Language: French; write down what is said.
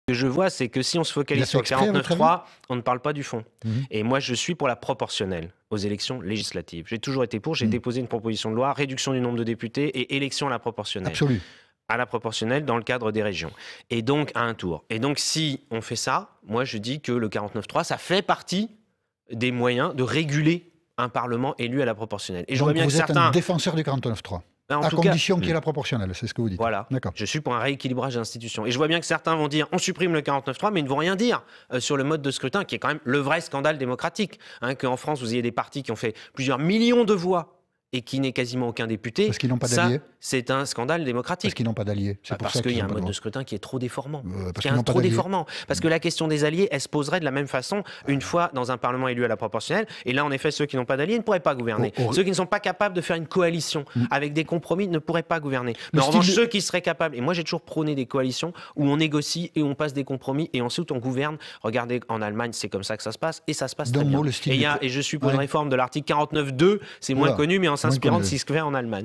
que je vois, c'est que si on se focalise sur le 49.3, on ne parle pas du fond. Et moi, je suis pour la proportionnelle aux élections législatives. J'ai toujours été pour, j'ai déposé une proposition de loi, réduction du nombre de députés et élection à la proportionnelle. Absolu. À la proportionnelle dans le cadre des régions. Et donc, à un tour. Et donc, si on fait ça, moi, je dis que le 49.3, ça fait partie des moyens de réguler un Parlement élu à la proportionnelle. Et je vois bien vous êtes un défenseur du 49.3 à condition qu'il y ait la proportionnelle, c'est ce que vous dites. Voilà, je suis pour un rééquilibrage d'institutions. Et je vois bien que certains vont dire on supprime le 49.3, mais ils ne vont rien dire sur le mode de scrutin, qui est quand même le vrai scandale démocratique. Qu'en France, vous ayez des partis qui ont fait plusieurs millions de voix et qui n'ait quasiment aucun député. Parce qu'ils n'ont pas d'alliés. C'est un scandale démocratique. Parce qu'ils n'ont pas d'alliés. Parce qu'il y a un mode de scrutin qui est trop déformant. Parce que la question des alliés, elle se poserait de la même façon une fois dans un Parlement élu à la proportionnelle. Et là, en effet, ceux qui n'ont pas d'alliés ne pourraient pas gouverner. Ceux qui ne sont pas capables de faire une coalition avec des compromis ne pourraient pas gouverner. Mais en revanche, ceux qui seraient capables, et moi j'ai toujours prôné des coalitions où on négocie et on passe des compromis et ensuite on gouverne. Regardez, en Allemagne, c'est comme ça que ça se passe et ça se passe très bien. Et je suis pour une réforme de l'article 49.2, c'est moins connu, mais en s'inspirant de ce qui se fait en Allemagne.